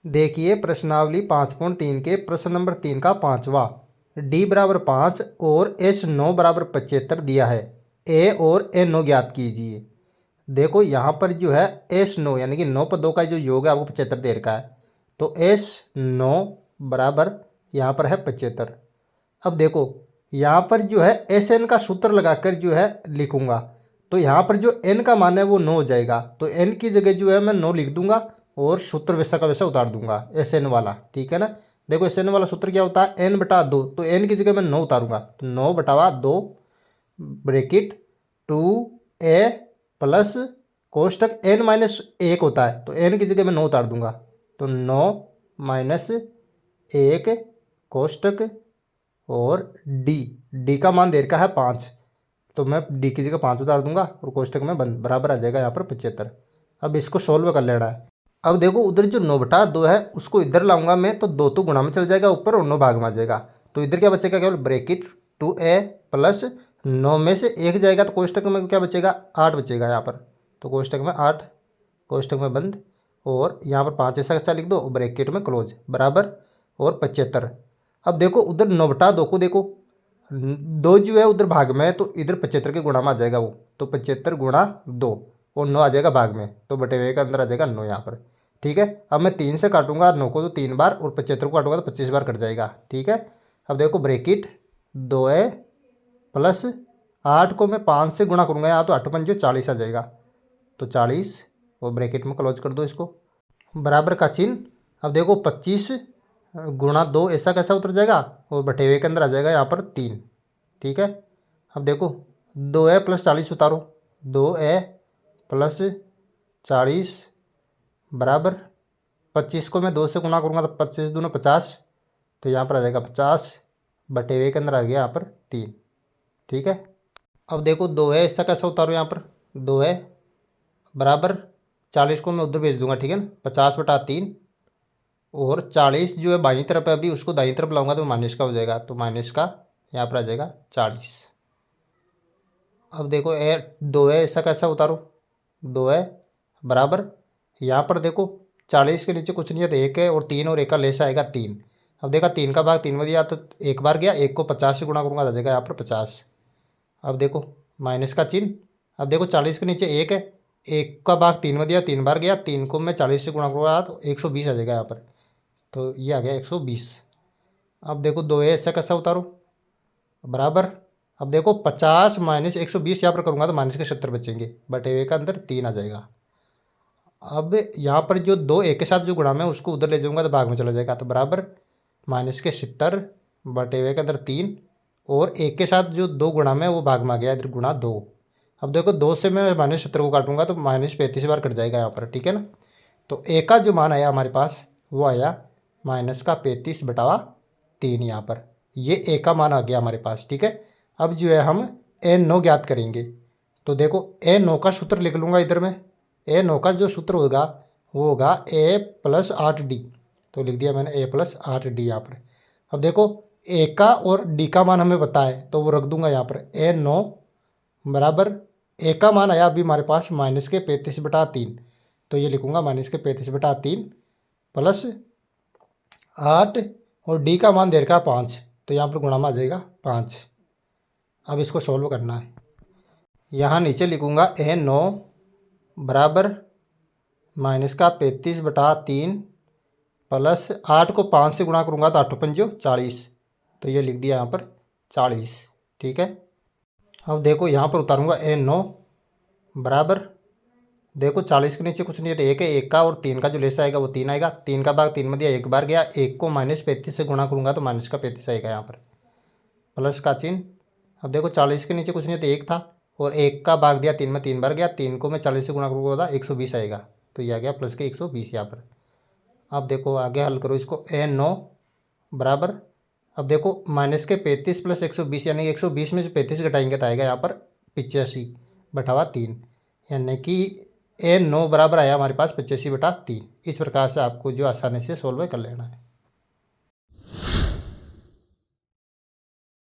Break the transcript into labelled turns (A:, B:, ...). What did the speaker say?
A: देखिए प्रश्नावली 5.3 के प्रश्न नंबर 3 का पांचवा। डी बराबर 5 और एस 9 बराबर 75 दिया है। ए और ए 9 ज्ञात कीजिए। देखो यहाँ पर जो है एस 9 यानी कि 9 पदों का जो योग है आपको 75 दे रखा है। तो एस 9 बराबर यहाँ पर है 75। अब देखो यहाँ पर जो है एस एन का सूत्र लगाकर जो है लिखूंगा। तो यहाँ पर जो एन का मान है वो 9 हो जाएगा। तो एन की जगह जो है मैं 9 लिख दूंगा और सूत्र वैसा का वैसा उतार दूंगा एस एन वाला। ठीक है ना। देखो एस एन वाला सूत्र क्या होता है एन बटा 2। तो एन की जगह मैं 9 उतारूंगा। तो 9 बटावा 2 ब्रेकेट 2a प्लस कोष्टक एन माइनस 1 होता है। तो एन की जगह मैं 9 उतार दूंगा। तो 9 माइनस 1 कोष्टक और डी का मान दे रखा है 5। तो मैं डी की जगह 5 उतार दूंगा और कोष्टक में बंद बराबर आ जाएगा यहाँ पर 75। अब इसको सोल्व कर लेना है। अब देखो उधर जो 9 बटा 2 है उसको इधर लाऊंगा मैं। तो 2 तो गुणा में चल जाएगा ऊपर और 9 भाग में आ जाएगा। तो इधर क्या बचेगा केवल ब्रेकेट 2a प्लस 9 में से 1 जाएगा। तो कोष्टक में क्या बचेगा 8 बचेगा यहाँ पर। तो कोष्टक में 8 कोष्टक में बंद और यहाँ पर 5 ऐसा कैसा लिख दो ब्रैकेट में क्लोज बराबर और 75। अब देखो उधर 9 बटा 2 को देखो 2 जो है उधर भाग में है। तो इधर 75 के गुणा में आ जाएगा वो। तो 75 गुणा 2 और 9 आ जाएगा भाग में। तो बटे हुए के अंदर आ जाएगा 9 यहाँ पर। ठीक है। अब मैं 3 से काटूंगा 9 को तो 3 बार और 75 को काटूंगा तो 25 बार कट जाएगा। ठीक है। अब देखो ब्रेकेट 2a प्लस 8 को मैं 5 से गुणा करूँगा यहाँ। तो 8 पंजे 40 आ जाएगा। तो 40 और ब्रैकेट में क्लोज कर दो इसको बराबर का चिन्ह। अब देखो 25 गुणा 2 ऐसा कैसा उतर जाएगा और बटे हुए के अंदर आ जाएगा यहाँ पर 3। ठीक है। अब देखो 2a प्लस 40 उतारो 2a प्लस 40 बराबर 25 को मैं 2 से गुणा करूँगा तो 25 दूना 50। तो यहाँ पर आ जाएगा 50 बटे हुए के अंदर आ गया यहाँ पर 3। ठीक है। अब देखो 2a ऐसा कैसा उतारो यहाँ पर 2a बराबर 40 को मैं उधर भेज दूंगा। ठीक है ना। 50 बटा 3 और 40 जो है बाईं तरफ है अभी उसको दाईं तरफ लाऊंगा तो माइनस का हो जाएगा। तो माइनस का यहाँ पर आ जाएगा 40। अब देखो ए 2 है ऐसा कैसा उतारो 2 है बराबर यहाँ पर देखो 40 के नीचे कुछ नहीं है तो 1 है और 3 और 1 का लेस आएगा 3। अब देखा 3 का भाग 3 में दिया तो 1 बार गया 1 को 50 से गुणा करूँगा आ जाएगा यहाँ पर 50। अब देखो माइनस का चिन्ह। अब देखो 40 के नीचे 1 है 1 का भाग 3 में दिया 3 बार गया 3 को मैं 40 से गुणा करूँगा तो 120 आ जाएगा यहाँ पर। तो ये आ गया 120। अब देखो 2 ऐसा कैसा उतारो बराबर। अब देखो 50 माइनस 120 यहाँ पर करूँगा तो माइनस के 70 बचेंगे बटे हुए का अंदर 3 आ जाएगा। अब यहाँ पर जो 2 एक के साथ जो गुणा में उसको उधर ले जाऊँगा तो भाग में चला जाएगा। तो बराबर माइनस के 70 बटे हुए के अंदर 3 और 1 के साथ जो 2 गुणा में वो भाग में आ गया इधर गुणा 2। अब देखो 2 से मैं माइनस 70 को काटूंगा तो माइनस 35 बार कट जाएगा यहाँ पर। ठीक है ना। तो ए का जो मान आया हमारे पास वो आया माइनस का 35 बटावा 3 यहाँ पर। ये ए का मान आ गया हमारे पास। ठीक है। अब जो है हम ए 9 ज्ञात करेंगे। तो देखो ए 9 का सूत्र लिख लूँगा इधर में। ए 9 का जो सूत्र होगा वो होगा ए प्लस 8d। तो लिख दिया मैंने ए प्लस 8d यहाँ पर। अब देखो ए का और डी का मान हमें पता है तो वो रख दूंगा यहाँ पर ए 9 बराबर ए का मान आया अभी हमारे पास माइनस के 35 बटा 3। तो ये लिखूंगा माइनस के 35 बटा 3 प्लस 8 और डी का मान दे रखा 5। तो यहाँ पर गुणा में आ जाएगा 5। अब इसको सॉल्व करना है। यहाँ नीचे लिखूंगा ए 9 बराबर माइनस का 35 बटा 3 प्लस 8 को 5 से गुणा करूँगा तो 8 पंजो 40। तो ये लिख दिया यहाँ पर 40। ठीक है। अब देखो यहाँ पर उतारूँगा ए 9 बराबर देखो 40 के नीचे कुछ नहीं है तो 1 है 1 का और 3 का जो लेस आएगा वो 3 आएगा। 3 का भाग 3 में दिया 1 बार गया 1 को माइनस 35 से गुणा करूँगा तो माइनस का 35 आएगा यहाँ पर प्लस का चिन्ह। अब देखो 40 के नीचे कुछ नहीं है तो 1 था और 1 का भाग दिया 3 में 3 बार गया 3 को मैं 40 से गुणा करूँगा 120 आएगा। तो ये आ गया प्लस के 120 यहाँ पर। अब देखो आगे हल करो इसको ए 9 बराबर। अब देखो माइनस के 35 प्लस 120 यानी 120 में से 35 घटाएंगे तो आएगा यहाँ पर 85 बटावा 3 यानी कि ए 9 बराबर आया हमारे पास 85 बटा 3। इस प्रकार से आपको जो आसानी से सोल्व कर लेना है।